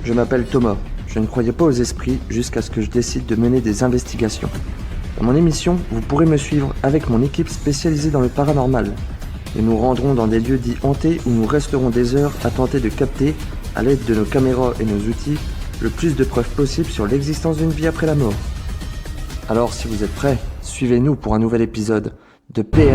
Je m'appelle Thomas. Je ne croyais pas aux esprits jusqu'à ce que je décide de mener des investigations. Dans mon émission, vous pourrez me suivre avec mon équipe spécialisée dans le paranormal. Nous nous rendrons dans des lieux dits hantés où nous resterons des heures à tenter de capter, à l'aide de nos caméras et nos outils, le plus de preuves possibles sur l'existence d'une vie après la mort. Alors si vous êtes prêts, suivez-nous pour un nouvel épisode de PRI.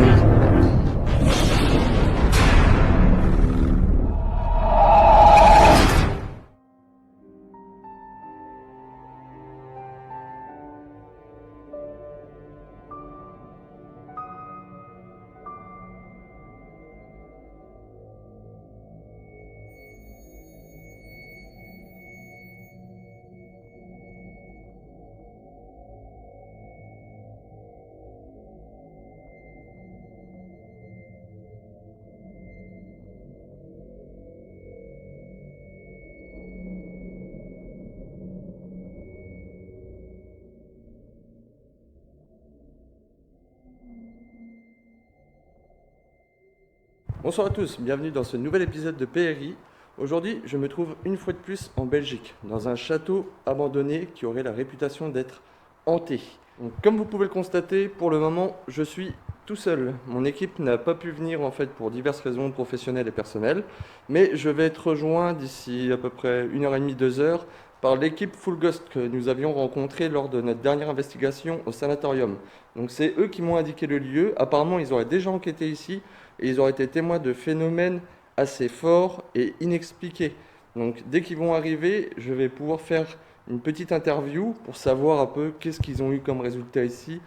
Bonsoir à tous, bienvenue dans ce nouvel épisode de PRI. Aujourd'hui, je me trouve une fois de plus en Belgique, dans un château abandonné qui aurait la réputation d'être hanté. Donc, comme vous pouvez le constater, pour le moment, je suis tout seul. Mon équipe n'a pas pu venir en fait pour diverses raisons professionnelles et personnelles, mais je vais être rejoint d'ici à peu près 1h30, 2h par l'équipe Full Ghost que nous avions rencontrée lors de notre dernière investigation au sanatorium. Donc c'est eux qui m'ont indiqué le lieu. Apparemment, ils auraient déjà enquêté ici et ils auraient été témoins de phénomènes assez forts et inexpliqués. Donc dès qu'ils vont arriver, je vais pouvoir faire une petite interview pour savoir un peu qu'est-ce qu'ils ont eu comme résultat ici.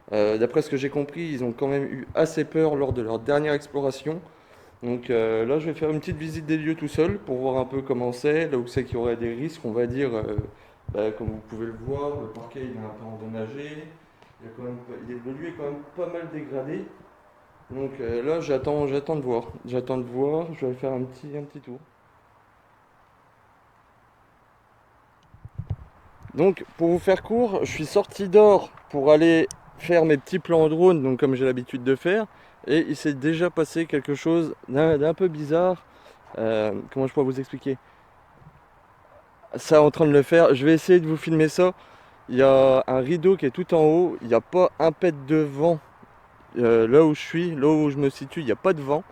D'après ce que j'ai compris, ils ont quand même eu assez peur lors de leur dernière exploration. Donc là, je vais faire une petite visite des lieux tout seul pour voir un peu comment c'est, là où c'est qu'il y aurait des risques, on va dire. Comme vous pouvez le voir, le parquet il est un peu endommagé. Le lieu est quand même pas mal dégradé. Donc là, j'attends de voir. J'attends de voir. Je vais faire un petit tour. Donc, pour vous faire court, je suis sorti dehors pour aller faire mes petits plans drone, donc comme j'ai l'habitude de faire. Et il s'est déjà passé quelque chose d'un peu bizarre. Comment je pourrais vous expliquer? Ça en train de le faire. Je vais essayer de vous filmer ça. Il y a un rideau qui est tout en haut. Il n'y a pas un pet de vent. Là où je suis, là où je me situe, il n'y a pas de vent.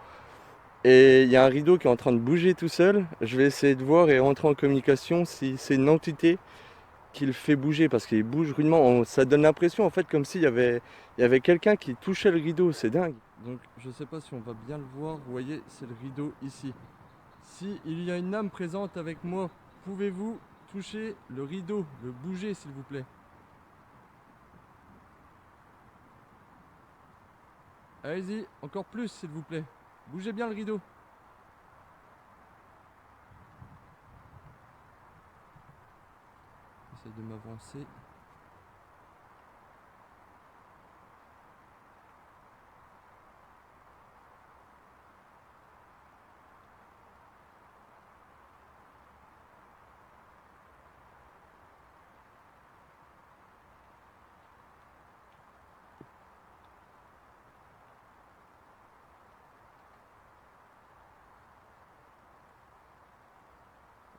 Et il y a un rideau qui est en train de bouger tout seul. Je vais essayer de voir et rentrer en communication si c'est une entité qui le fait bouger parce qu'il bouge rudement. Ça donne l'impression en fait comme il y avait quelqu'un qui touchait le rideau. C'est dingue. Donc je sais pas si on va bien le voir. Vous voyez, c'est le rideau ici. Si il y a une âme présente avec moi, pouvez-vous toucher le rideau, le bouger s'il vous plaît? Allez-y, encore plus s'il vous plaît. Bougez bien le rideau. J'essaie de m'avancer.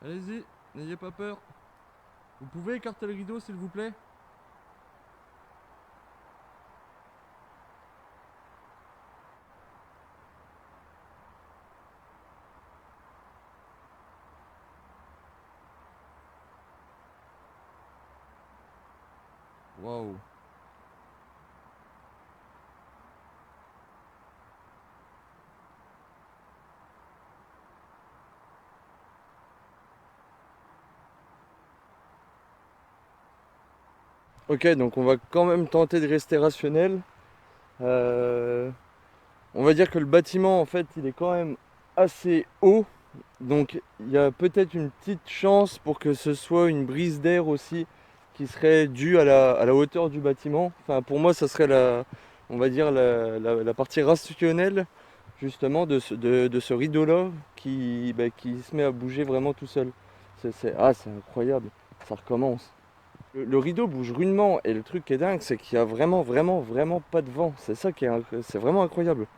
Allez-y, n'ayez pas peur. Vous pouvez écarter le rideau s'il vous plaît? Waouh. Ok, donc on va quand même tenter de rester rationnel. Euh, on va dire que le bâtiment, en fait, il est quand même assez haut. Donc il y a peut-être une petite chance pour que ce soit une brise d'air aussi qui serait due à la hauteur du bâtiment. Enfin, pour moi, ça serait on va dire la partie rationnelle justement de ce rideau-là qui se met à bouger vraiment tout seul. C'est incroyable, ça recommence. Le rideau bouge rudement et le truc qui est dingue, c'est qu'il y a vraiment pas de vent. C'est vraiment incroyable.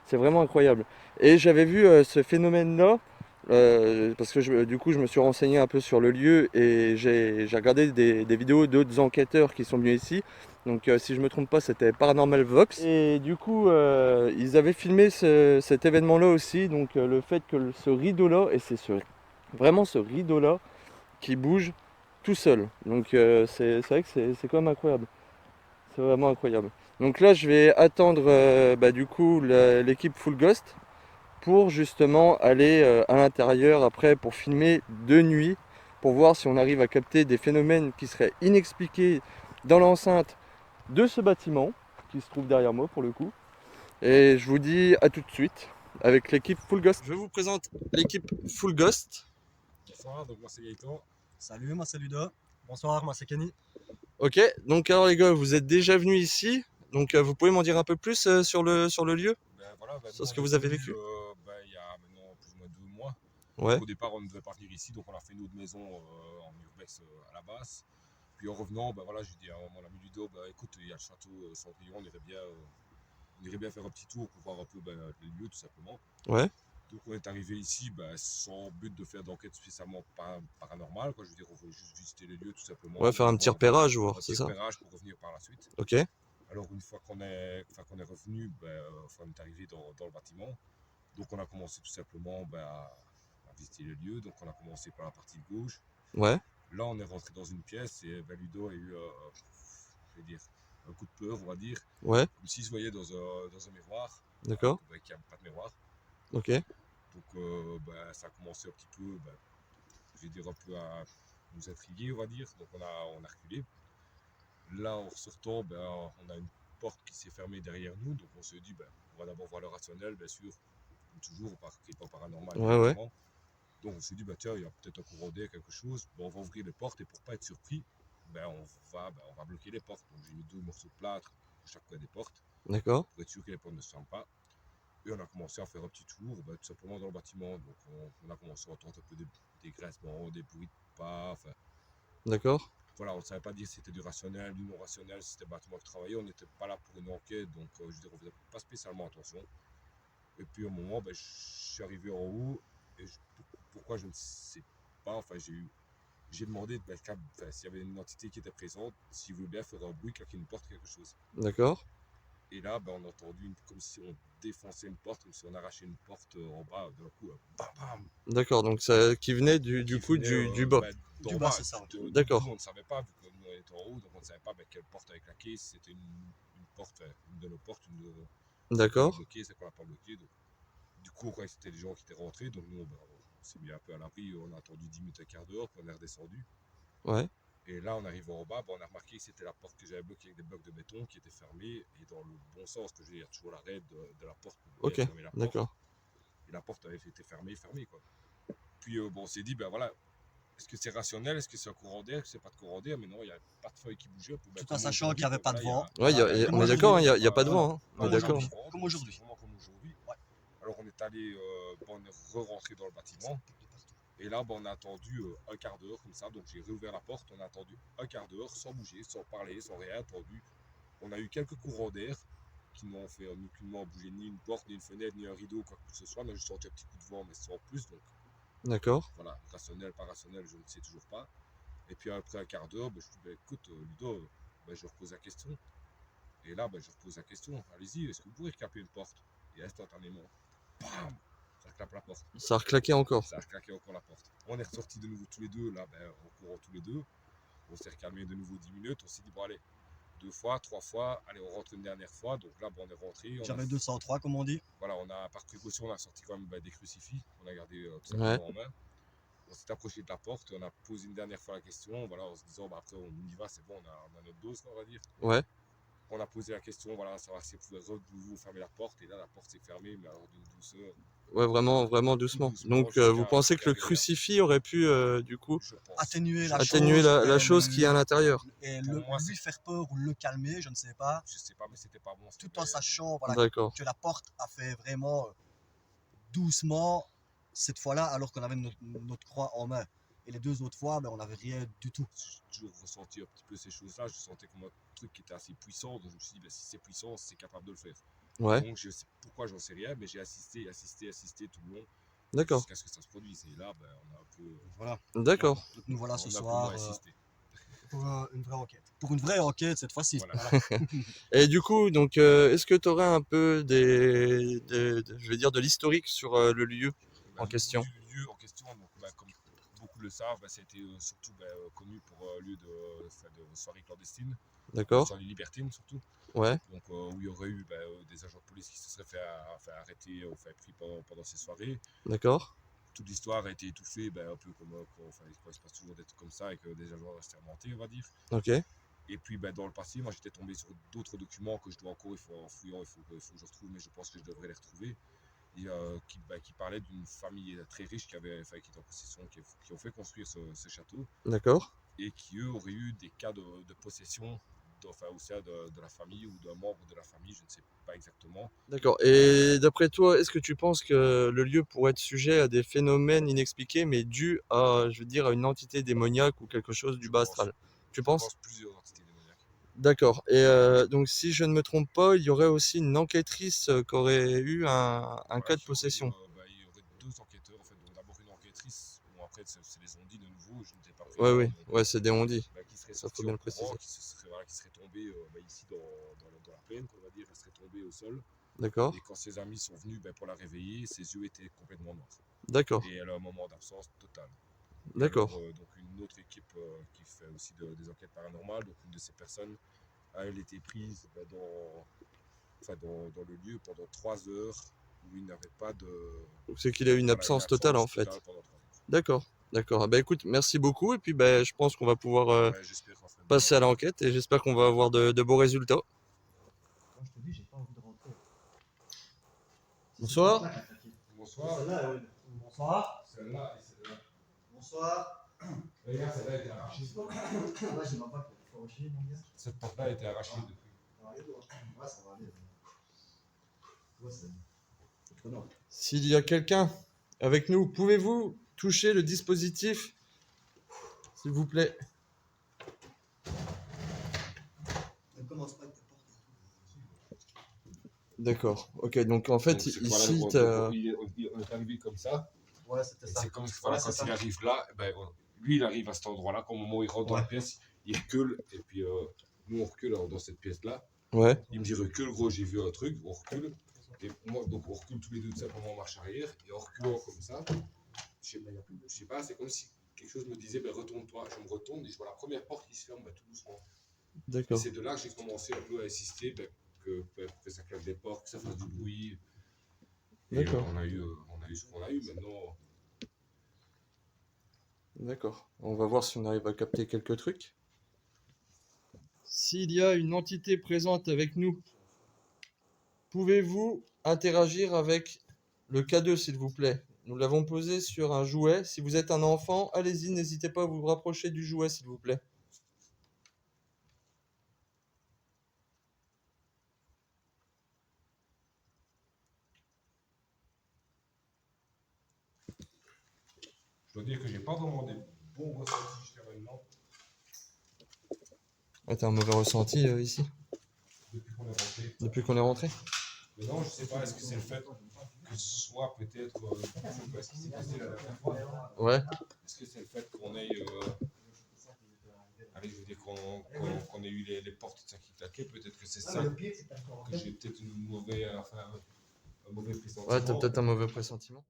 C'est vraiment incroyable. Et j'avais vu ce phénomène-là parce que du coup je me suis renseigné un peu sur le lieu et j'ai regardé des vidéos d'autres enquêteurs qui sont venus ici. Donc si je me trompe pas, c'était Paranormal Vox. Et du coup ils avaient filmé cet événement-là aussi. Donc le fait que ce rideau-là, et vraiment ce rideau-là qui bouge tout seul. Donc c'est vrai que c'est quand même incroyable. C'est vraiment incroyable. Donc là je vais attendre du coup l'équipe Full Ghost pour justement aller à l'intérieur après pour filmer de nuit, pour voir si on arrive à capter des phénomènes qui seraient inexpliqués dans l'enceinte de ce bâtiment qui se trouve derrière moi pour le coup. Et je vous dis à tout de suite avec l'équipe Full Ghost. Je vous présente l'équipe Full Ghost. Bonsoir, donc moi c'est Gaëtan. Salut, moi c'est Ludo. Bonsoir, moi c'est Kenny. Ok, donc alors les gars, vous êtes déjà venus ici, donc vous pouvez m'en dire un peu plus sur le lieu, Ben voilà, sur nous, ce on que vous est avez venu, vécu. il y a maintenant plus ou moins 2 mois. Ouais, Donc, au départ, on ne devait pas venir ici, donc on a fait une autre maison en urbex à la base. Puis en revenant, ben voilà, j'ai dit à mon ami Ludo, ben écoute, il y a le château Cendrillon, on irait bien faire un petit tour pour voir un peu les lieux tout simplement. ouais, Donc on est arrivé ici sans but de faire d'enquête spécialement paranormale, quoi. Je veux dire, on voulait juste visiter les lieux tout simplement, ouais, faire un petit voir repérage, voir, un c'est petit ça. repérage pour revenir par la suite. Ok, Alors une fois qu'on est revenu, on est arrivé dans le bâtiment. Donc on a commencé tout simplement à visiter les lieux. Donc on a commencé par la partie gauche. ouais, Là on est rentré dans une pièce et Ludo a eu je vais dire, un coup de peur, on va dire, ouais, comme s'il se voyait dans un miroir, alors d'accord, qu'il n'y a pas de miroir. ok, Donc ça a commencé un petit peu, je vais dire, un peu à nous intriguer, on va dire. Donc on a reculé. Là, en ressortant, on a une porte qui s'est fermée derrière nous, donc on se dit, on va d'abord voir le rationnel, bien sûr, comme toujours, qui n'est pas paranormal ouais, ouais, directement. Donc on se dit, tiens, il y a peut-être un courant d'air, quelque chose, on va ouvrir les portes, et pour pas être surpris, on va bloquer les portes. Donc j'ai mis 2 morceaux de plâtre pour chaque coin des portes, d'accord, pour être sûr que les portes ne se ferment pas. Et on a commencé à faire un petit tour, tout simplement dans le bâtiment. Donc on a commencé à entendre un peu des grincements, des bruits de pas, enfin, d'accord, voilà, on ne savait pas dire si c'était du rationnel, du non rationnel, si c'était le bâtiment qui travaillait. On n'était pas là pour une enquête, donc je veux dire, on ne faisait pas spécialement attention. Et puis au moment, je suis arrivé en haut, et pourquoi je ne sais pas, enfin j'ai demandé s'il y avait une entité qui était présente, s'il voulait bien faire un bruit, claquer une porte, quelque chose. d'accord, Et là, on a entendu comme si on défonçait une porte, comme si on arrachait une porte en bas, d'un coup, bam bam, d'accord, donc ça qui venait du qui coup venait du bas. d'en Du bas, bas. c'est ça. D'accord, Nous, on ne savait pas, vu que nous, on était en haut, donc on ne savait pas quelle porte avait claqué, si c'était une porte, une de nos portes, celle qu'on a d'accord, bloquée, celle qu'on n'a pas bloquée. Donc, du coup, on croyait que c'était des gens qui étaient rentrés, donc nous, on s'est mis un peu à l'abri, on a attendu 10 minutes, un quart d'heure, puis on est redescendu. ouais, Et là, en arrivant en bas, on a remarqué que c'était la porte que j'avais bloquée avec des blocs de béton qui étaient fermés, et dans le bon sens, que je veux dire, toujours l'arrêt de la porte pour bien ok, fermer la porte. d'accord, Et la porte avait été fermée, quoi. Puis on s'est dit, voilà, est-ce que c'est rationnel, est-ce que c'est un courant d'air, est-ce que c'est pas de courant d'air, mais non, il n'y a pas de feuilles qui bougeaient. Tout en sachant qu'il n'y avait pas de vent. ouais, Voilà. Il y a Comme on est pas de aujourd'hui. d'accord, vent, il y a pas de Voilà. vent, hein. On est Comme il y a pas d'accord. de aujourd'hui. vent, Comme donc c'est aujourd'hui. vraiment comme aujourd'hui. Ouais. Alors on est allé, on est re-rentré dans le bâtiment. Et là, on a attendu un quart d'heure comme ça. Donc j'ai réouvert la porte. On a attendu un quart d'heure sans bouger, sans parler, sans rien attendu. On a eu quelques courants d'air qui n'ont fait aucunement bouger ni une porte, ni une fenêtre, ni un rideau, quoi que ce soit. On a juste senti un petit coup de vent, mais sans plus. Donc D'accord, voilà, rationnel, pas rationnel, je ne sais toujours pas. Et puis après un quart d'heure, je dis écoute, Ludo, je repose la question. Et là, je repose la question. Allez-y, est-ce que vous pouvez recaper une porte? Et instantanément, bam, ça claque la porte. ça a reclaqué encore. Ça a claqué encore la porte. On est ressortis de nouveau tous les deux, là, en courant tous les deux. On s'est recalmé de nouveau 10 minutes. On s'est dit, bon, allez, 2 fois, 3 fois, allez, on rentre une dernière fois. Donc là, on est rentré. J'avais 203, comme on dit. Voilà, par précaution, on a sorti quand même des crucifix. On a gardé tout Ouais, simplement en main. On s'est approché de la porte, on a posé une dernière fois la question, voilà, en se disant, après, on y va, c'est bon, on a notre dose, on va dire. ouais, On a posé la question, voilà, savoir si on pouvait nouveau fermer la porte. Et là, la porte s'est fermée, mais alors d'une douceur, ouais, vraiment, vraiment tout doucement. doucement, Donc vous pensez que le rien. crucifix aurait pu du coup Je pense. Atténuer la atténuer chose la chose qui est à l'intérieur. et Pour moi, lui faire peur ou le calmer, je ne sais pas. je sais pas, mais c'était pas bon. Tout en sachant voilà, D'accord, que la porte a fait vraiment doucement cette fois-là, alors qu'on avait notre croix en main. Et les deux autres fois, on n'avait rien du tout. J'ai toujours ressenti un petit peu ces choses-là. Je sentais comme un truc qui était assez puissant. Donc je me suis dit, si c'est puissant, c'est capable de le faire. ouais, Donc je sais pourquoi, j'en sais rien, mais j'ai assisté tout le long. D'accord. jusqu'à ce que ça se produise. Et là, ben, on a un peu, Voilà. D'accord. Donc nous voilà on ce a un peu soir moins insisté. pour une vraie enquête. Pour une vraie enquête cette fois-ci. Voilà. Voilà. Et du coup, donc, est-ce que tu aurais un peu je vais dire, de l'historique sur le lieu Ben, en question? du lieu en question, donc, ben, comme beaucoup le savent, ben, c'était surtout ben, connu pour lieu de soirée clandestine, de D'accord? soirée libertine surtout. Ouais, Donc, où il y aurait eu ben, des agents de police qui se seraient fait arrêter ou fait pris pendant ces soirées. d'accord. Toute l'histoire a été étouffée, ben, un peu comme quand il se passe toujours des trucs comme ça et que des agents restent remontés, on va dire. Ok, Et puis ben, dans le passé, moi j'étais tombé sur d'autres documents que je dois encore, il faut en fouillant, il faut que je retrouve, mais je pense que je devrais les retrouver. Et, qui parlait d'une famille très riche qui qui était en possession, qui ont fait construire ce château d'accord. et qui eux auraient eu des cas de possession, au sein de la famille ou d'un membre de la famille, je ne sais pas exactement. D'accord. Et d'après toi, est-ce que tu penses que le lieu pourrait être sujet à des phénomènes inexpliqués, mais dus à, je veux dire, à une entité démoniaque ou quelque chose du Je bas pense, astral? Tu je penses? pense plusieurs entités démoniaques. D'accord. Et donc, si je ne me trompe pas, il y aurait aussi une enquêtrice qui aurait eu un Voilà, cas de possession. il y aurait deux enquêteurs en fait, donc d'abord une enquêtrice, bon après c'est les ondits de nouveau, je ne sais pas Ouais, présent, oui, donc ouais, c'est des on-dit. bah, qui serait Ça, faut sorti bien en le préciser. courant, qui serait tombé bah, ici dans la plaine, on va dire, elle serait tombée au sol. D'accord. Et quand ses amis sont venus bah, pour la réveiller, ses yeux étaient complètement noirs. D'accord. Et elle a un moment d'absence totale. Et alors, D'accord. donc une autre équipe qui fait aussi des enquêtes paranormales, donc une de ces personnes a elle été prise bah, dans le lieu pendant 3 heures où il n'avait pas de. Donc, c'est qu'il a eu une Voilà, une absence totale, en absence fait. totale pendant 3 heures. D'accord. D'accord. Ah bah écoute, merci beaucoup. Et puis, bah, je pense qu'on va pouvoir Bah, j'espère qu'on fera bien. passer à l'enquête et j'espère qu'on va avoir de beaux résultats. Moi je te dis, j'ai pas envie de rentrer. Bonsoir. Bonsoir. Celle-là, oui. Bonsoir. Celle-là et celle-là. Bonsoir. Regarde, celle-là a été arrachée. Là, j'ai ma bague qui a fait enchaîner, mon gars. Cette porte-là a été arrachée depuis. Ouais, ça va aller. Ouais, c'est étonnant. S'il y a quelqu'un avec nous, pouvez-vous toucher le dispositif, s'il vous plaît? Ne commence pas avec ta porte. D'accord. Ok, donc en fait, Donc, ici, on est arrivé comme ça. Ouais, c'était Et ça. c'est comme voilà, Ouais, quand c'est il ça. arrive là, ben, lui il arrive à cet endroit-là. Au moment où il rentre dans la Ouais. pièce, il recule. Et puis nous on recule dans cette pièce-là. ouais, Il me dit recule, gros, j'ai vu un truc. On recule. Et moi, donc on recule tous les deux de simplement en marche arrière. Et en reculant comme ça, je sais pas, c'est comme si quelque chose me disait ben, retourne-toi. Je me retourne et je vois la première porte qui se ferme ben, tout doucement. Et d'accord. c'est de là que j'ai commencé un peu à insister ben, que ça claque des portes, que ça fasse du bruit. Et D'accord. on a eu ce qu'on a eu. Maintenant, D'accord. On va voir si on arrive à capter quelques trucs. S'il y a une entité présente avec nous, pouvez-vous interagir avec le K2, s'il vous plaît? Nous l'avons posé sur un jouet. Si vous êtes un enfant, allez-y, n'hésitez pas à vous rapprocher du jouet, s'il vous plaît. je dois dire que j'ai pas vraiment des bons ressentis jusqu'à maintenant. Ah, t'as un mauvais ressenti ici, Depuis qu'on est rentré. depuis qu'on est rentré? Mais non, je sais pas, est-ce que c'est le fait que ce soit peut-être ce qui s'est passé la dernière fois. Ouais. Est-ce que c'est le fait qu'on ait, allez, je veux dire qu'on ait eu les portes tout ça qui claquaient, peut-être que c'est ça que j'ai peut-être un mauvais pressentiment. Ouais, t'as peut-être un mauvais pressentiment.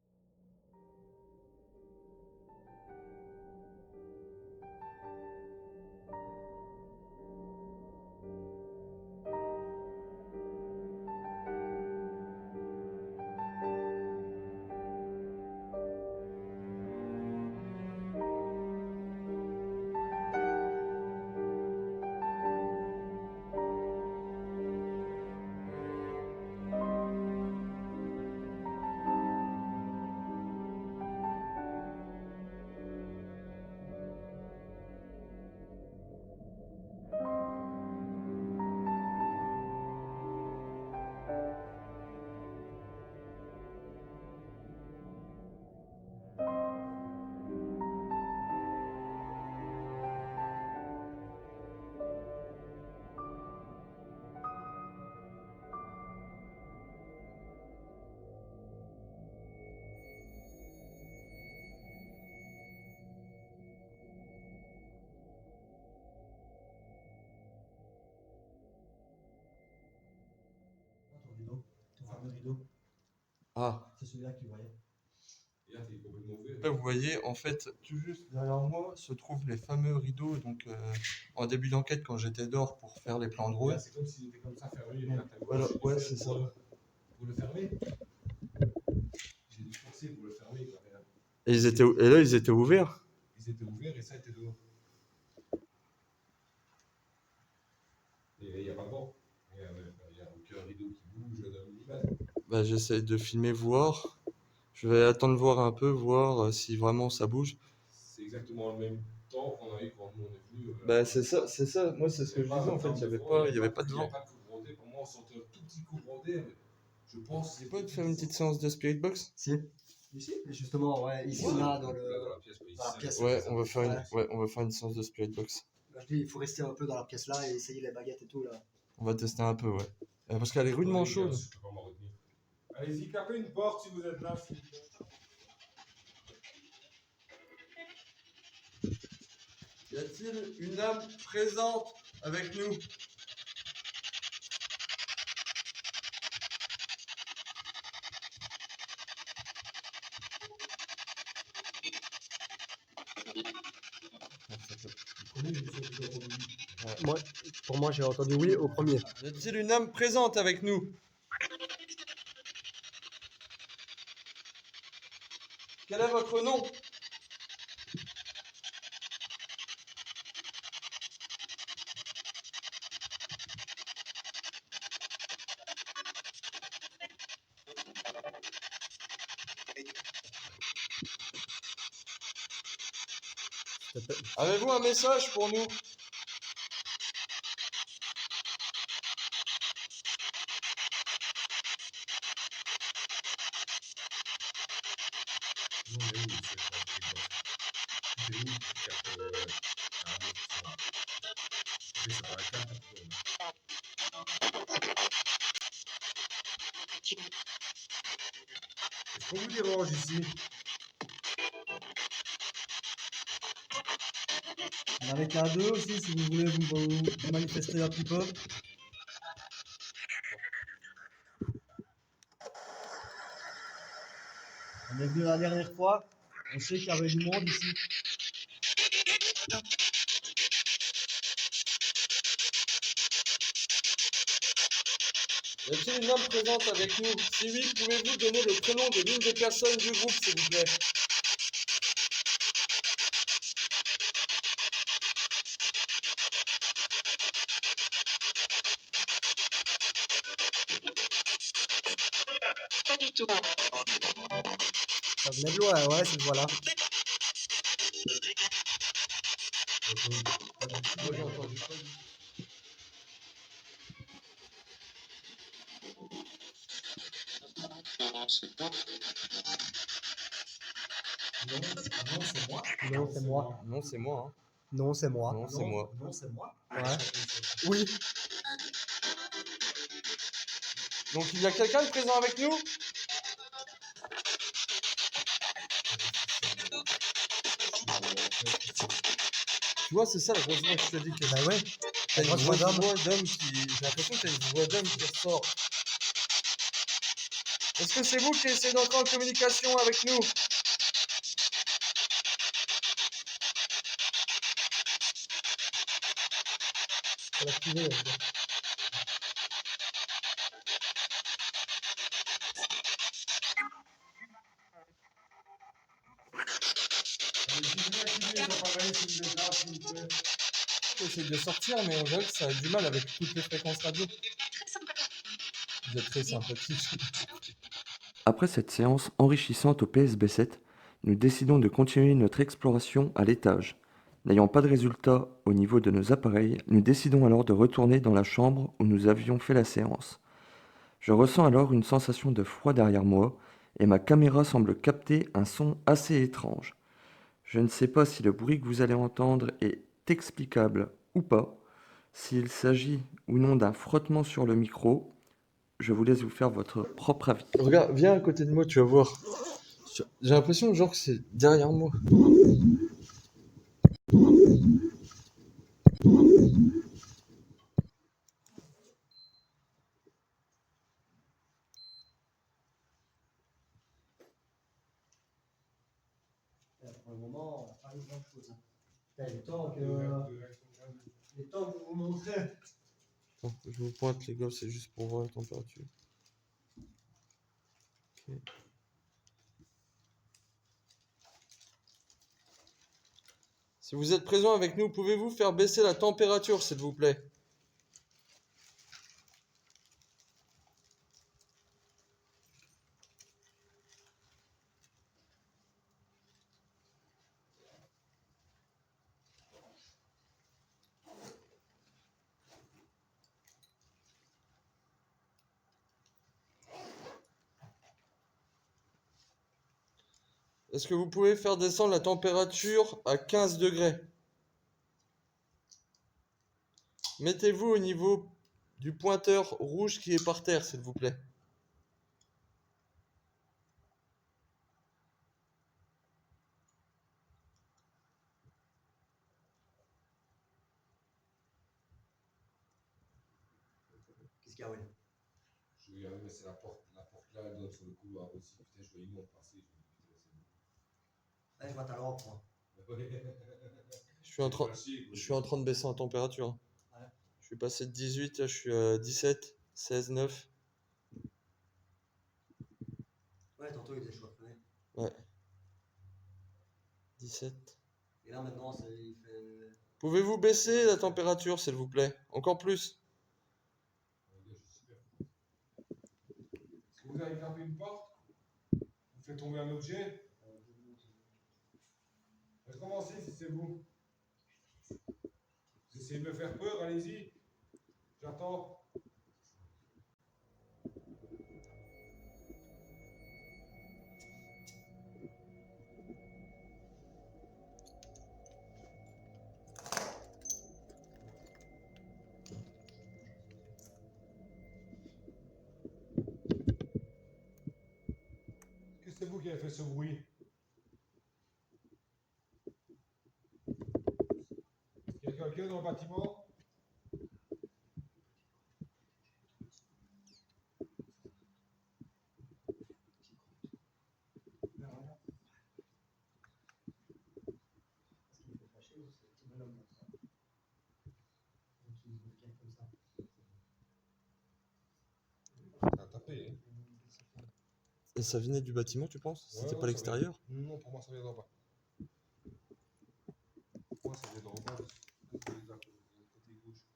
Ah, C'est celui-là que tu voyais. Et là, t'es complètement ouvert. là vous voyez, en fait, tout juste derrière moi se trouvent les fameux rideaux. Donc, en début d'enquête, quand j'étais dehors pour faire les plans de Là, route. c'est comme s'il était comme ça fermé. Et là, t'as vu, Voilà, j'ai dû ouais, faire c'est ça. pour le fermer. J'ai dû forcer pour le fermer. Quoi. Regarde. Et là, ils étaient ouverts. Ils étaient ouverts et ça était dehors. Et il n'y a pas de vent. Il n'y a aucun rideau qui bouge d'un millimètre. Bah, j'essaie de filmer, voir. Je vais attendre voir un peu, voir si vraiment ça bouge. C'est exactement le même temps qu'on a eu quand nous on est venu. Bah, c'est ça. Moi, c'est ce que je disais. En fait, il n'y avait pas de Il n'y vent. avait pas de courant d'air. Pour moi, on sentait un tout petit courant d'air. Je pense. C'est pas de faire une petite séance de Spirit Box? Si. Ici, justement, ouais, ici, là, dans la pièce. dans la pièce. Ouais, on va faire une séance de Spirit Box. Là, je dis, il faut rester un peu dans la pièce là et essayer les baguettes et tout là. On va tester un peu, ouais. Parce qu'elle est rudement chaude. Je peux pas m'en retenir. Allez-y, capez une porte si vous êtes là. S'il vous plaît. Y a-t-il une âme présente avec nous? Moi, pour moi, j'ai entendu oui au premier. Y a-t-il une âme présente avec nous? Quel est votre nom? Avez-vous un message pour nous? Est-ce qu'on vous dérange ici? On avait qu'à deux aussi, si vous voulez vous manifester un petit peu. On est venu la dernière fois, on sait qu'il y avait du monde ici. Y a-t-il une âme présente avec nous? Si oui, pouvez-vous donner le prénom de l'une des personnes du groupe, s'il vous plaît? Pas du tout. Ça venait de loin, ouais, cette voix-là. Moi, j'ai entendu pas. Non, c'est moi. Non, c'est moi. Hein. Non, c'est moi. Non, c'est moi. Non, c'est moi. Ouais. Oui. Donc, il y a quelqu'un de présent avec nous? Tu vois, c'est ça la grosse voix que je te dis que. Bah ouais. T'as une grosse grosse voix voix d'homme. d'homme qui. J'ai l'impression que t'as une voix d'homme qui ressort. Est-ce que c'est vous qui essayez d'entrer en communication avec nous? Faut l'activer. J'essaie de sortir, mais on dirait que ça a du mal avec toutes les fréquences radio. Vous êtes très sympathique. Après cette séance enrichissante au PSB7, nous décidons de continuer notre exploration à l'étage. N'ayant pas de résultat au niveau de nos appareils, nous décidons alors de retourner dans la chambre où nous avions fait la séance. Je ressens alors une sensation de froid derrière moi et ma caméra semble capter un son assez étrange. Je ne sais pas si le bruit que vous allez entendre est explicable ou pas, s'il s'agit ou non d'un frottement sur le micro. Je vous laisse vous faire votre propre avis. Regarde, viens à côté de moi, tu vas voir. J'ai l'impression genre que c'est derrière moi. Putain, les temps que vous vous montrez. Attends, je vous pointe les gars, c'est juste pour voir la température. Ok. Si vous êtes présent avec nous, pouvez-vous faire baisser la température, s'il vous plaît? Est-ce que vous pouvez faire descendre la température à 15 degrés? Mettez-vous au niveau du pointeur rouge qui est par terre, s'il vous plaît. Qu'est-ce qu'il y a, Will? Je vais regarder, mais c'est la porte là, elle donne sur le couloir aussi. Putain, je vois une ombre passer. Je me dis, putain, c'est bon. Là, je vois ta lampe, moi. Je suis en train de baisser en température. Ouais. Je suis passé de 18, là je suis à 17, 16, 9. Ouais, tantôt, il faisait chaud. Ouais. 17. Et là, maintenant, il fait. Pouvez-vous baisser la température, s'il vous plaît? Encore plus. Est-ce que vous avez frappé une porte? Vous faites tomber un objet? Recommencez si c'est vous. Vous essayez de me faire peur, allez-y. J'attends. Est-ce que c'est vous qui avez fait ce bruit? Il y a quelqu'un dans le bâtiment? Ça a tapé, hein? Et ça venait du bâtiment, tu penses? C'était pas l'extérieur? Non, pour moi, ça vient d'en bas. Pour moi, ça vient d'en bas, côté gauche.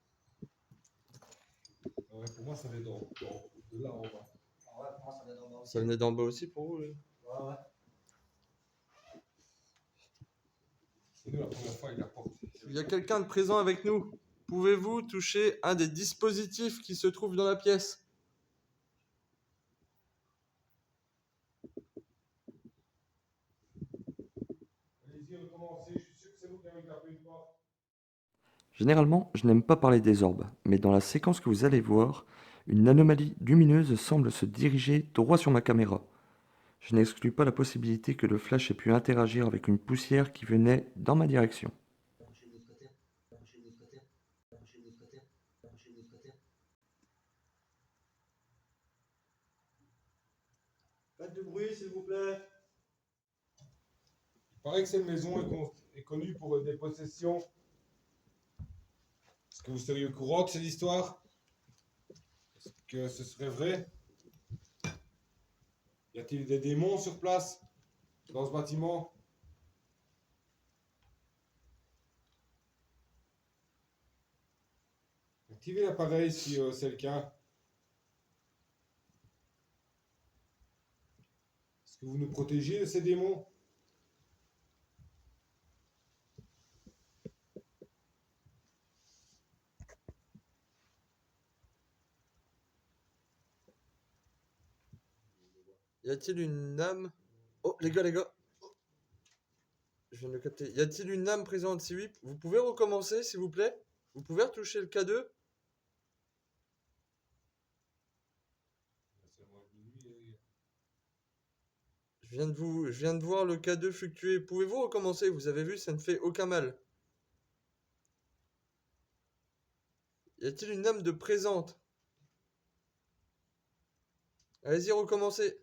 Ouais, pour moi, ça vient de là en bas. Ah ouais, pour moi, ça vient d'en bas aussi. Ça venait d'en bas aussi pour vous, oui. Ouais, ouais. C'est nous la première fois avec la porte. Il y a quelqu'un de présent avec nous. Pouvez-vous toucher un des dispositifs qui se trouvent dans la pièce? Allez-y, recommencez. Je suis sûr que c'est vous qui avez tapé une porte. Généralement, je n'aime pas parler des orbes, mais dans la séquence que vous allez voir, une anomalie lumineuse semble se diriger droit sur ma caméra. Je n'exclus pas la possibilité que le flash ait pu interagir avec une poussière qui venait dans ma direction. Faites du bruit, s'il vous plaît. Il paraît que cette maison est connue pour des possessions. Est-ce que vous seriez au courant de cette histoire? Est-ce que ce serait vrai? Y a-t-il des démons sur place, dans ce bâtiment? Activez l'appareil si c'est le cas. Est-ce que vous nous protégez de ces démons? Y a-t-il une âme? Oh, les gars. Oh, je viens de le capter. Y a-t-il une âme présente ici? Oui. Vous pouvez recommencer, s'il vous plaît? Vous pouvez retoucher le K2? Je viens de voir le K2 fluctuer. Pouvez-vous recommencer? Vous avez vu, ça ne fait aucun mal. Y a-t-il une âme de présente? Allez-y, recommencez.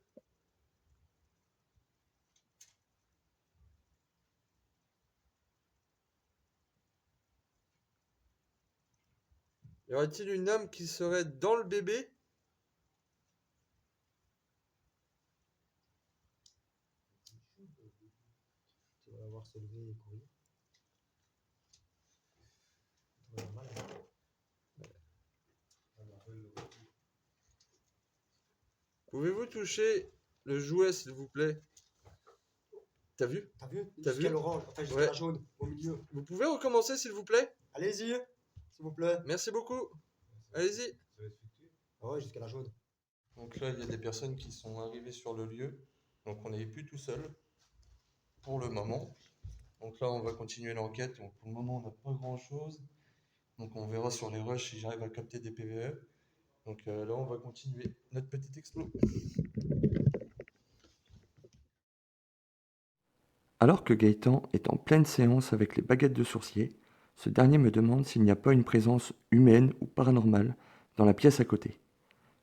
Y aurait-il une âme qui serait dans le bébé? Tu vas la voir se lever et courir. Tu vas avoir mal, hein. Pouvez-vous toucher le jouet, s'il vous plaît? T'as vu? T'as vu? T'as Jusqu'à vu? l'orange, enfin jusqu'à Ouais. la jaune, au milieu. Vous pouvez recommencer, s'il vous plaît? Allez-y, s'il vous plaît. Merci beaucoup. Allez-y. Ah ouais, jusqu'à la jaune. Donc là, il y a des personnes qui sont arrivées sur le lieu. Donc on n'est plus tout seul pour le moment. Donc là, on va continuer l'enquête. Donc pour le moment, on n'a pas grand-chose. Donc on verra sur les rushs si j'arrive à capter des PVE. Donc là, on va continuer notre petit explo. Alors que Gaëtan est en pleine séance avec les baguettes de sourcier, ce dernier me demande s'il n'y a pas une présence humaine ou paranormale dans la pièce à côté.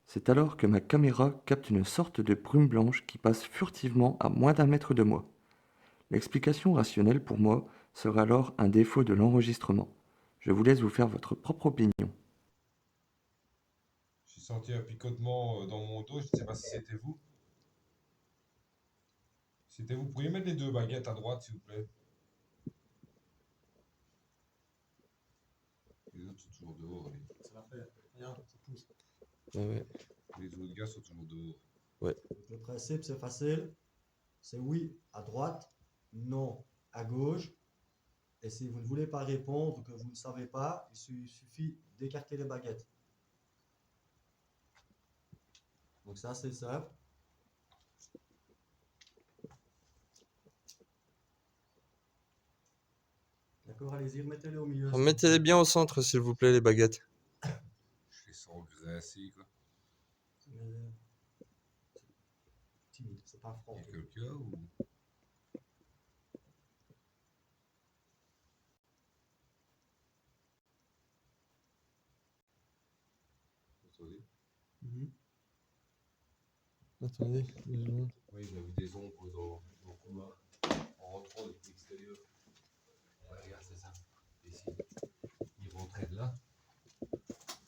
C'est alors que ma caméra capte une sorte de brume blanche qui passe furtivement à moins d'un mètre de moi. L'explication rationnelle pour moi serait alors un défaut de l'enregistrement. Je vous laisse vous faire votre propre opinion. J'ai senti un picotement dans mon dos, je ne sais pas si c'était vous. C'était vous. Vous pourriez mettre les deux baguettes à droite, s'il vous plaît. Les autres sont toujours dehors. Ça l'a fait. Regarde, ça pousse. Ouais. Les autres gars sont toujours dehors. Donc, le principe, c'est facile. C'est oui à droite, non à gauche. Et si vous ne voulez pas répondre ou que vous ne savez pas, il suffit d'écarter les baguettes. Donc ça, c'est simple. D'accord, allez-y, remettez-les au milieu. Remettez-les bien au centre, s'il vous plaît, les baguettes. Je les sens grassés, quoi. Mais c'est timide, c'est pas franc. Il y a quelqu'un ou... Attendez. Attendez. Oui, il a vu des ombres dans le couloir en rentrant depuis l'extérieur. Ouais, regarde, c'est ça. Ici. Ils rentraient de là.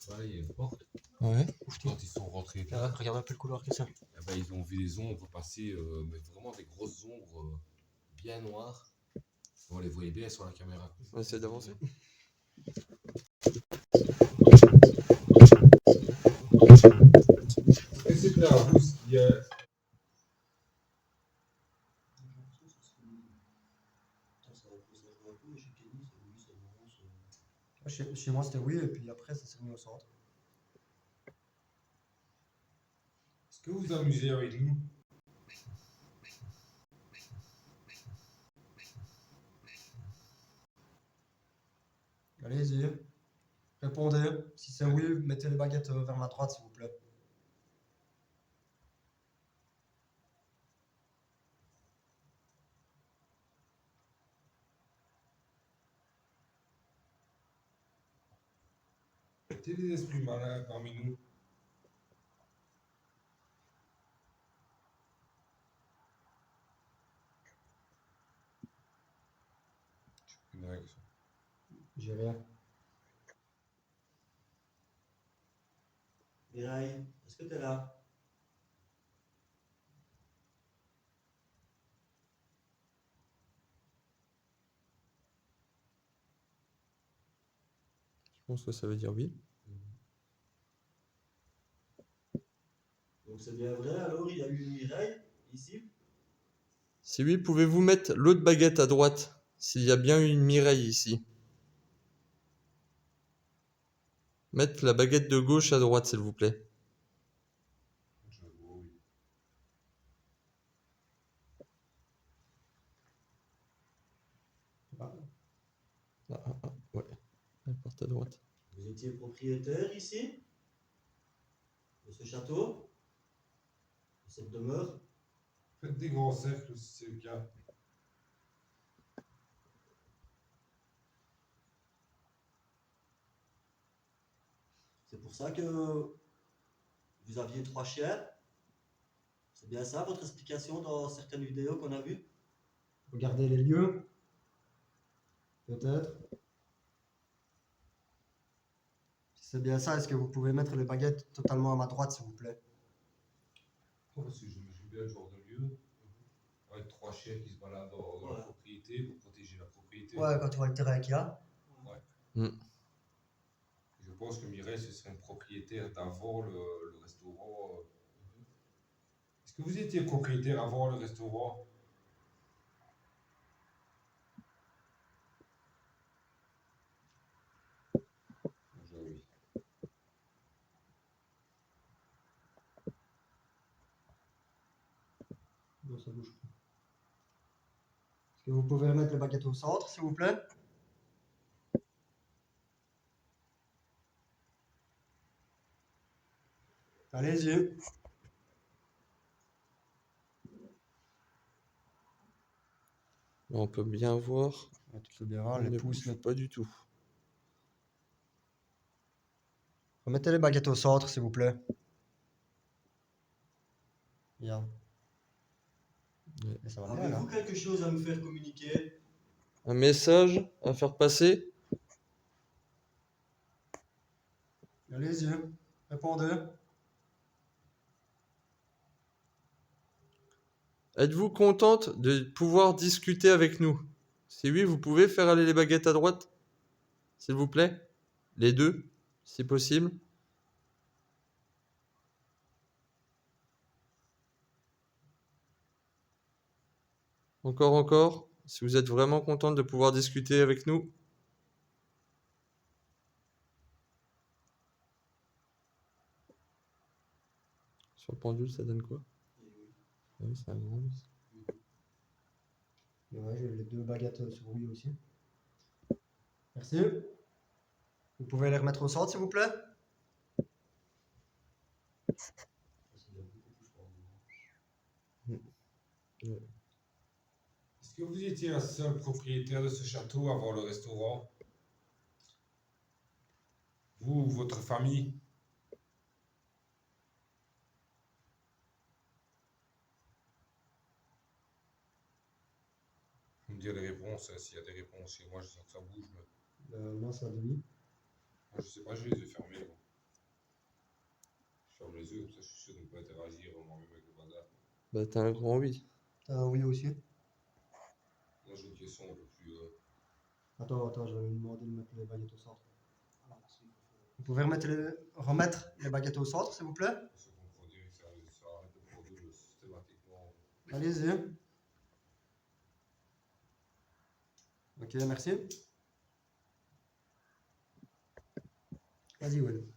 Voilà, il y a une porte. Ouais. Quand ils sont rentrés de là, Regarde un peu le couloir que ça. eh ben, ils ont vu des ombres passer, mais vraiment des grosses ombres bien noires. On les voyait bien sur la caméra. On essaie d'avancer. Et c'est là, vous, il y a... Chez moi, c'était oui, et puis après, ça s'est mis au centre. Est-ce que vous vous amusez avec nous? Allez-y, répondez. Si c'est oui, mettez les baguettes vers la droite, s'il vous plaît. Mettez des esprits malins parmi nous. Une réaction. J'ai rien. Mireille, est-ce que tu es là? Je pense que ça veut dire oui. Donc c'est bien vrai, alors il y a eu une Mireille ici. Si oui, pouvez-vous mettre l'autre baguette à droite, s'il y a bien une Mireille ici. Mettre la baguette de gauche à droite, s'il vous plaît. Je vois, oui. Ouais. La porte à droite. Vous étiez propriétaire ici de ce château, de cette demeure. Faites des grands cercles si c'est le cas. C'est pour ça que vous aviez 3 chiens. C'est bien ça votre explication dans certaines vidéos qu'on a vues? Regardez les lieux. Peut-être. Si C'est bien ça. Est-ce que vous pouvez mettre les baguettes totalement à ma droite, s'il vous plaît? Parce que je me suis bien le genre de lieu, avec 3 chiens qui se baladent dans la Ouais. propriété pour protéger la propriété. Ouais, quand tu vois le terrain qu'il y a. Ouais. Mm. Je pense que Mireille, ce serait une propriétaire d'avant le restaurant. Est-ce que vous étiez propriétaire avant le restaurant? Oui. Non, ça bouge pas. Est-ce que vous pouvez remettre les baguettes au centre, s'il vous plaît? Allez-y. Là, on peut bien voir. Ouais, tu peux bien voir, Elle les ne pouces. bouge pas du tout. Remettez les baguettes au centre, s'il vous plaît. Bien. Ouais. Et ça va bien, là. Avez-vous quelque chose à nous faire communiquer? Un message à faire passer? Allez-y. Répondez. Êtes-vous contente de pouvoir discuter avec nous? Si oui, vous pouvez faire aller les baguettes à droite, s'il vous plaît. Les deux, si possible. Encore. Si vous êtes vraiment contente de pouvoir discuter avec nous. Sur le pendule, ça donne quoi? Ah oui, c'est un grand vis. Ouais, j'ai les deux baguettes sur oui aussi. Merci. Vous pouvez les remettre au centre, s'il vous plaît? Est-ce que vous étiez la seule propriétaire de ce château avant le restaurant? Vous ou votre famille? Vous me dire les réponses, s'il y a des réponses. Et moi, je sens que ça bouge. Mais... Moi, c'est à demi. Moi, je sais pas, j'ai les yeux fermés. Moi. Je ferme les yeux, comme ça, je suis sûr de ne pas interagir moi-même avec le bazar. Bah, t'as un grand oui. Oui aussi. Moi, j'ai une question un peu plus. Attends, je vais lui demander de mettre les baguettes au centre. Vous pouvez remettre les baguettes au centre, s'il vous plaît? Parce qu'on dirait que ça arrête de produire systématiquement. Allez-y. Ok, merci. Vas-y, Will.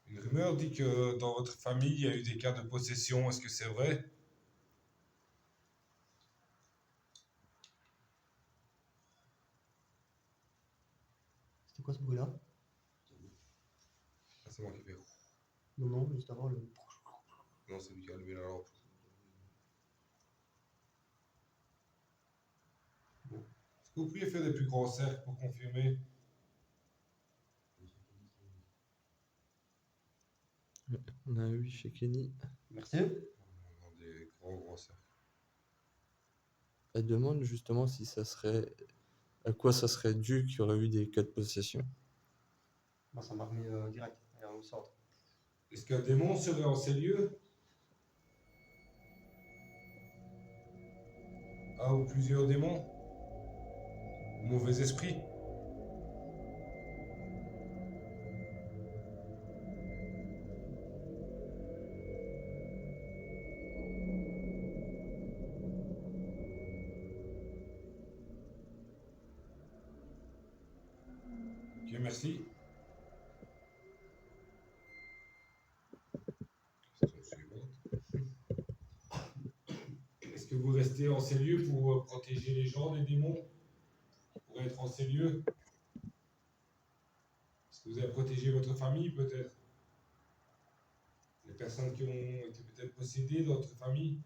Une rumeur dit que dans votre famille, il y a eu des cas de possession. Est-ce que c'est vrai? C'était quoi ce bruit-là? Ah, c'est moi qui fais. Non, juste avant le. Non, c'est lui qui a levé la lampe. Bon. Est-ce que vous pourriez faire des plus grands cercles pour confirmer? On a un oui chez Kenny. Merci. Non, des grands cercles. Elle demande justement si ça serait... à quoi ça serait dû qu'il y aurait eu des cas de possession. Moi, ça m'a remis direct. Regarde, au centre. Est-ce qu'un démon serait en ces lieux? Un ou plusieurs démons? Mauvais esprit? Ok, merci. Question suivante. Est-ce que vous restez en ces lieux pour protéger les gens des démons? Pour être en ces lieux? Est-ce que vous avez protégé votre famille peut-être? Les personnes qui ont été peut-être possédées dans votre famille?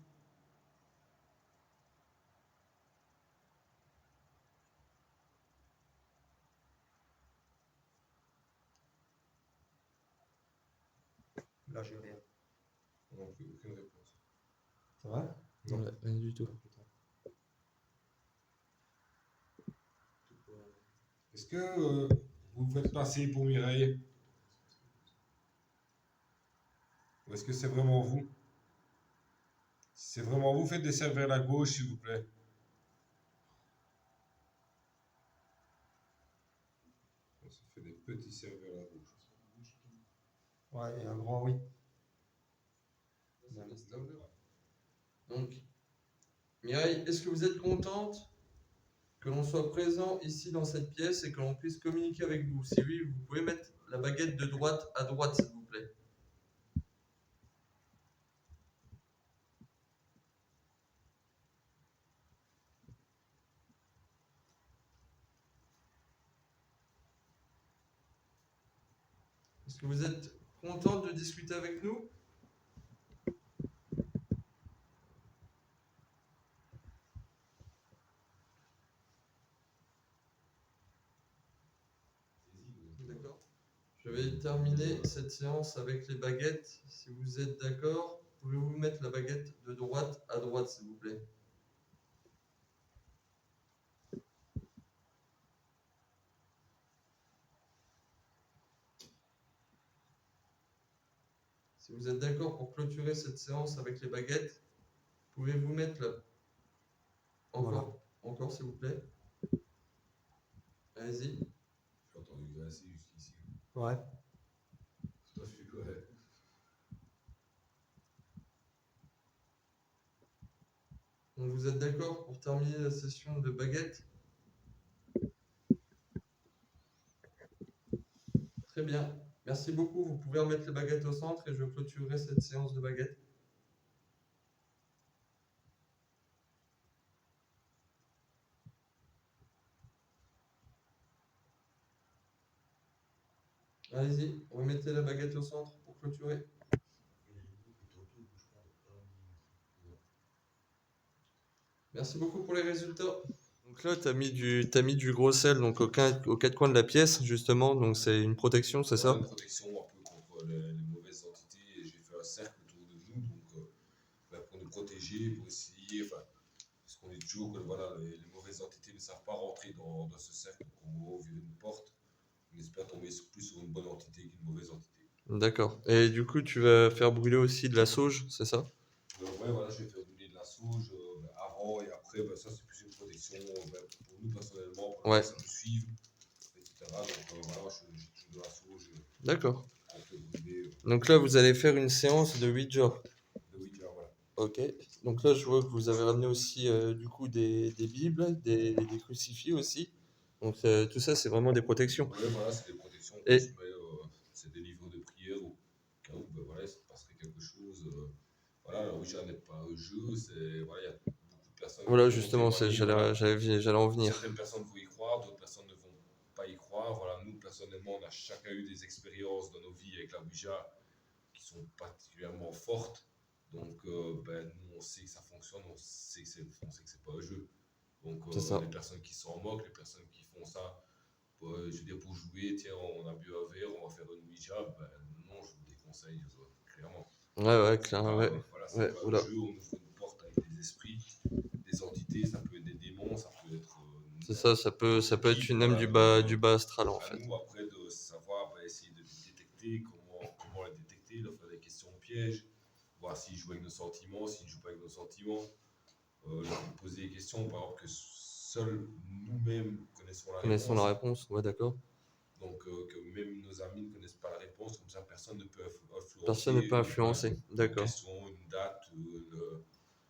Là, j'ai rien. Non plus, aucune réponse. C'est vrai? Non. Ouais, rien du tout. Est-ce que vous vous faites passer pour Mireille? Ou est-ce que c'est vraiment vous? Si c'est vraiment vous, faites des cercles vers la gauche, s'il vous plaît. On se fait des petits cercles vers la gauche. Ouais, et un grand oui. Donc, Mireille, est-ce que vous êtes contente que l'on soit présent ici dans cette pièce et que l'on puisse communiquer avec vous? Si oui, vous pouvez mettre la baguette de droite à droite, s'il vous plaît. Est-ce que vous êtes contente de discuter avec nous? D'accord. Je vais terminer cette séance avec les baguettes. Si vous êtes d'accord, pouvez-vous mettre la baguette de droite à droite, s'il vous plaît? Si vous êtes d'accord pour clôturer cette séance avec les baguettes, pouvez-vous mettre la... Encore, encore, s'il vous plaît. Allez-y. J'ai entendu grincer jusqu'ici. Ouais. Tout à fait correct. Donc vous êtes d'accord pour terminer la session de baguettes? Très bien. Merci beaucoup. Vous pouvez remettre les baguettes au centre et je clôturerai cette séance de baguettes. Allez-y, remettez la baguette au centre pour clôturer. Merci beaucoup pour les résultats. Donc là, tu as t'as mis du gros sel donc aux quatre coins de la pièce, justement. Donc c'est une protection, c'est ça? Une protection un peu contre les mauvaises entités. Et j'ai fait un cercle autour de nous, donc pour nous protéger, pour essayer, enfin, parce qu'on dit toujours que voilà, les mauvaises entités ne savent pas rentrer dans ce cercle, donc on va ouvrir une porte. On espère tomber plus sur une bonne entité qu'une mauvaise entité. D'accord. Et du coup, tu vas faire brûler aussi de la sauge, c'est ça? Ouais, voilà, je vais faire brûler de la sauge avant et après, ça c'est plus une protection pour nous personnellement, pour Ouais. que ça nous suive, etc. Donc voilà, j'ai toujours de la sauge D'accord. qu'on fait brûler Donc là, vous allez faire une séance de Ouija. de Ouija, voilà. Ok. Donc là, je vois que vous avez ramené aussi du coup des Bibles, des crucifix aussi. Donc tout ça, c'est vraiment des protections. Ouais, voilà, c'est des protections qu'on Et- se met, c'est des livres de prière au cas où, voilà, il se passerait quelque chose. Voilà, la Ouija n'est pas un jeu, voilà, il y a beaucoup de personnes Voilà, qui vont justement, témoigner, voilà. j'allais en venir. Certaines personnes vont y croire, d'autres personnes ne vont pas y croire. Voilà, nous, personnellement, on a chacun eu des expériences dans nos vies avec la Ouija qui sont particulièrement fortes. Donc, nous, on sait que ça fonctionne, on sait que c'est pas un jeu. Donc, C'est ça. les personnes qui s'en moquent, les personnes qui font ça, je veux dire, pour jouer, tiens, on a bu un verre, on va faire une Ouija, non, je vous déconseille, clairement. Ouais, clairement, ouais. Voilà, c'est Ouais, pas un oula. jeu, on ouvre une porte avec des esprits, des entités, ça peut être des démons, ça peut être C'est ça, ça peut être une âme du bas astral en à fait. nous après de savoir essayer de détecter comment la détecter, leur faire des questions pièges, voir s'ils jouent avec nos sentiments, s'ils ne jouent pas avec nos sentiments, leur poser des questions, par exemple que seuls nous-mêmes Connaissons la réponse, ouais, d'accord. donc que même nos amis ne connaissent pas la réponse, comme ça personne ne peut influencer. Personne ne peut influencer, d'accord. Une question, une date,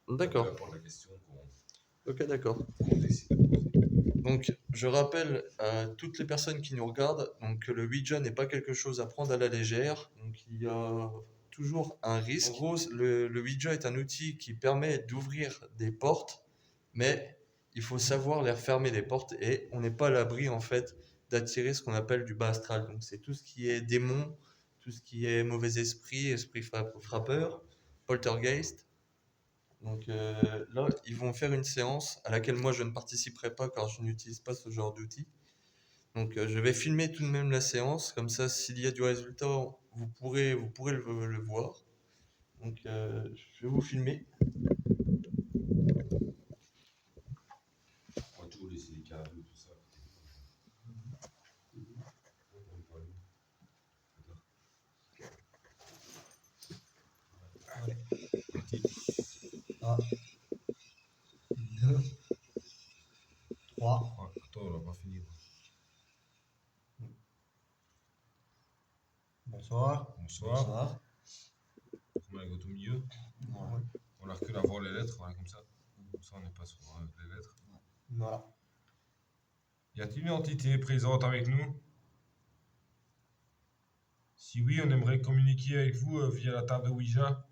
D'accord. peu importe la question Ok, d'accord. qu'on décide de poser. Donc, je rappelle à toutes les personnes qui nous regardent donc, que le Ouija n'est pas quelque chose à prendre à la légère. Donc, il y a toujours un risque. En gros, le Ouija est un outil qui permet d'ouvrir des portes, mais il faut savoir les refermer les portes et on n'est pas à l'abri en fait d'attirer ce qu'on appelle du bas astral. Donc, c'est tout ce qui est démon, tout ce qui est mauvais esprit, esprit frappeur, poltergeist. Donc là, ils vont faire une séance à laquelle moi je ne participerai pas car je n'utilise pas ce genre d'outil. Donc je vais filmer tout de même la séance, comme ça s'il y a du résultat, vous pourrez le voir. Donc je vais vous filmer. On va toujours laisser les câbles, tout ça. 1, 2, 3. Ah, attends, on n'a pas fini. Bonsoir. Bonsoir. Bonsoir. On met la goutte au milieu. Ouais. On la recule avant les lettres, voilà, comme ça. Comme ça, on n'est pas sur les lettres. Voilà. Y a-t-il une entité présente avec nous? Si oui, on aimerait communiquer avec vous via la table de Ouija.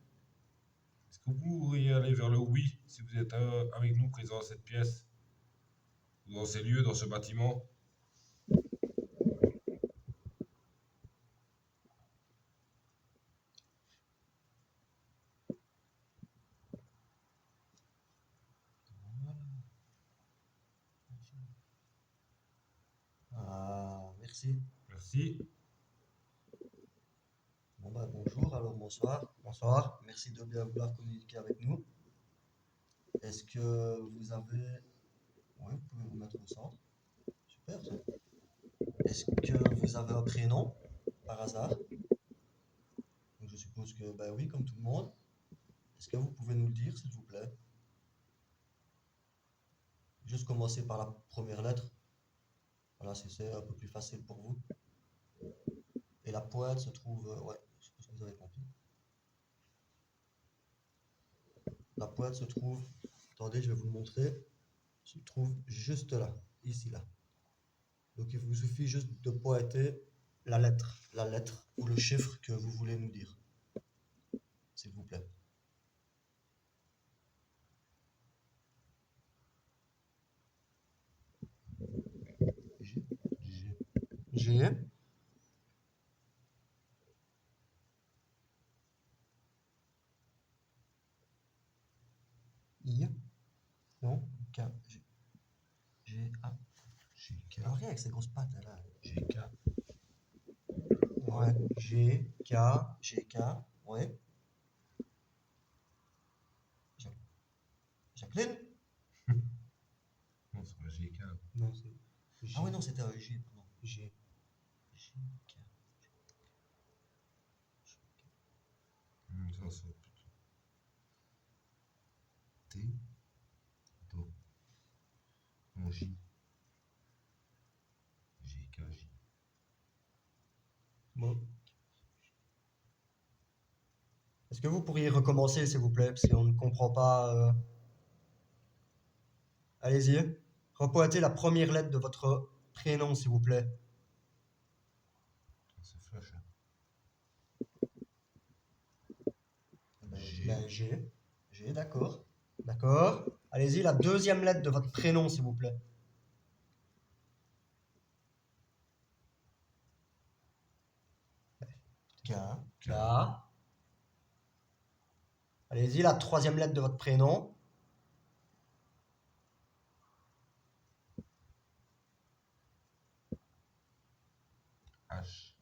Est-ce que vous pourriez aller vers le oui si vous êtes avec nous présent dans cette pièce ou dans ces lieux, dans ce bâtiment? Ah, merci. Merci. Bon bah bonjour, alors bonsoir. Bonsoir. Merci de bien vouloir communiquer avec nous. Est-ce que vous avez... Oui, vous pouvez vous mettre au centre. Super ça. Est-ce que vous avez un prénom par hasard? Donc, je suppose que bah oui, comme tout le monde. Est-ce que vous pouvez nous le dire, s'il vous plaît? Juste commencer par la première lettre. Voilà, c'est un peu plus facile pour vous. Et la pointe se trouve... ouais, je suppose que vous avez compris. La pointe se trouve... Attendez, je vais vous le montrer. Se trouve juste là, ici, là. Donc il vous suffit juste de pointer la lettre ou le chiffre que vous voulez nous dire, s'il vous plaît. G, G, I, non, K, G, G, A, G, K, alors rien avec ces grosses pattes là. G, K. Ouais, G, K, G, K, ouais. Jacqueline? Non, c'est pas G, K. Non, c'est G. Ah ouais, non, c'était un G, pardon. G, G, K. Ça, c'est plutôt. T, Do. Non, J. J, K, J. Bon. Est-ce que vous pourriez recommencer, s'il vous plaît, parce qu'on ne comprend pas. Allez-y. Repointez la première lettre de votre prénom, s'il vous plaît. C'est flash. G. G. G, d'accord. D'accord. Allez-y, la deuxième lettre de votre prénom, s'il vous plaît. K. K. Allez-y, la troisième lettre de votre prénom. H.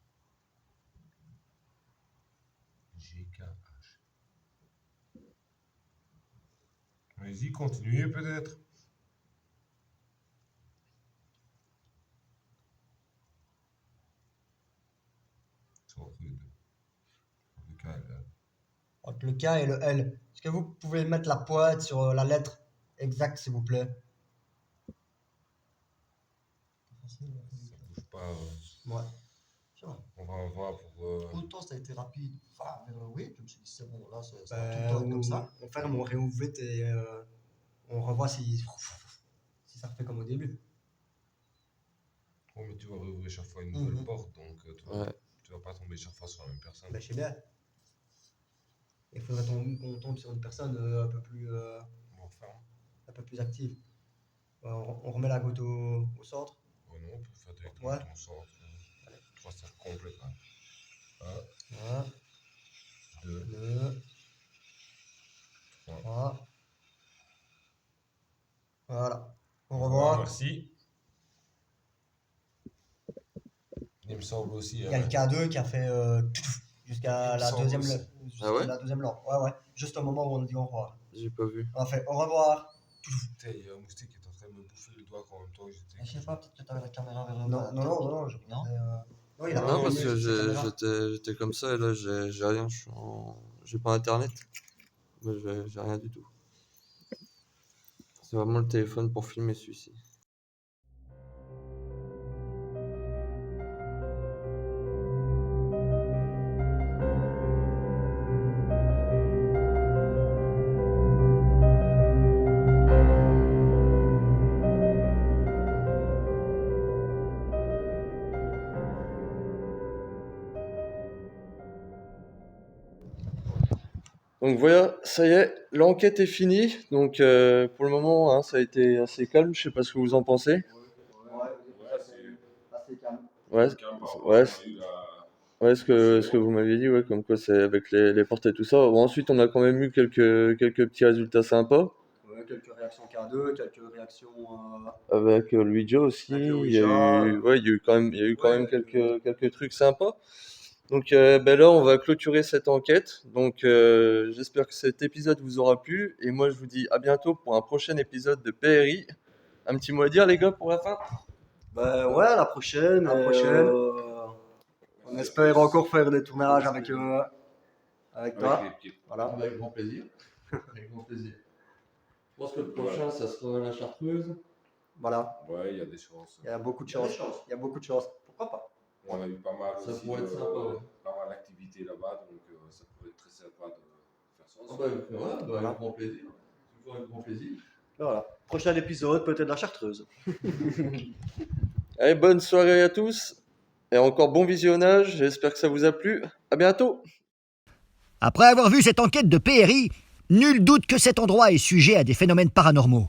G, K, H. Allez-y, continuez peut-être. Entre le K et le L. Entre le K et le L. Est-ce que vous pouvez mettre la pointe sur la lettre exacte, s'il vous plaît? Ça bouge pas. Ouais. Ça va. On va voir pour. Tout le temps, ça a été rapide. Enfin, oui, je me suis dit, c'est bon, là, ça va tout le temps être comme ça. On ferme, on réouvre vite et on revoit si ça refait comme au début. Oh, mais tu vas réouvrir chaque fois une nouvelle porte, donc tu vas pas tomber chaque fois sur la même personne. Ben, je sais bien. Il faudrait qu'on tombe sur une personne On ferme. un peu plus active. On remet la goutte au centre. Oh non, on peut faire directement Ouais. ton centre. 3 cercles complets. 1, 2, 2, 3. 3. Voilà. Au Voilà, revoir. merci. Il me semble aussi. Il y a le K2 qui a fait jusqu'à Il me la semble deuxième aussi. Ah ouais? la deuxième lampe. Ouais, ouais. Juste au moment où on dit au revoir. J'ai pas vu. On a fait au revoir. Putain, il y a un moustique qui est en train de me bouffer le doigt en même temps que j'étais. Je sais pas, peut-être que tu avais la caméra vers le bas. Non. Je regardais, non, il a Non, pas parce allumé que sa caméra. j'étais comme ça et là j'ai rien, j'ai pas internet. J'ai rien du tout. C'est vraiment le téléphone pour filmer celui-ci. Donc voilà, ça y est, l'enquête est finie. Donc pour le moment, hein, ça a été assez calme. Je sais pas ce que vous en pensez. Ouais, c'est Assez calme. Ouais, calme par rapport ouais, à ce qu'on a eu là. ouais, ce que vous m'aviez dit, ouais, comme quoi c'est avec les portes et tout ça. Bon, ensuite, on a quand même eu quelques petits résultats sympas. Ouais, quelques réactions K2, quelques réactions. Avec Luigi aussi, Avec il y a Ouija. eu, ouais, il y a eu quand Ouais, même quelques trucs sympas. Donc ben là, on va clôturer cette enquête. Donc j'espère que cet épisode vous aura plu. Et moi, je vous dis à bientôt pour un prochain épisode de PRI. Un petit mot à dire, les gars, pour la fin? Ben ouais, à la prochaine. À la prochaine. On espère encore faire des tournages avec toi. Avec l'équipe. Voilà. Avec grand plaisir. Avec grand plaisir. Je pense que le prochain, ça sera la Chartreuse. Voilà. Ouais, il y a des chances. Il y a beaucoup de chance. Il y a beaucoup de chance. Pourquoi pas? On a eu pas mal Ça aussi pourrait être sympa, ouais. pas mal d'activités là-bas, donc ça pourrait être très sympa de faire ça Ah ensemble. bah, ouais, bah, avec grand plaisir. Toujours avec grand plaisir. Voilà. Prochain épisode, peut-être la Chartreuse. Allez, bonne soirée à tous. Et encore bon visionnage. J'espère que ça vous a plu. À bientôt. Après avoir vu cette enquête de PRI, nul doute que cet endroit est sujet à des phénomènes paranormaux.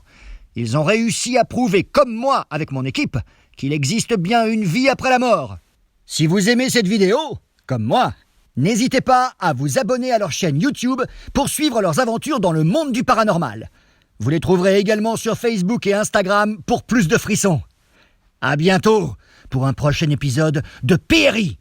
Ils ont réussi à prouver, comme moi avec mon équipe, qu'il existe bien une vie après la mort. Si vous aimez cette vidéo, comme moi, n'hésitez pas à vous abonner à leur chaîne YouTube pour suivre leurs aventures dans le monde du paranormal. Vous les trouverez également sur Facebook et Instagram pour plus de frissons. À bientôt pour un prochain épisode de PRI.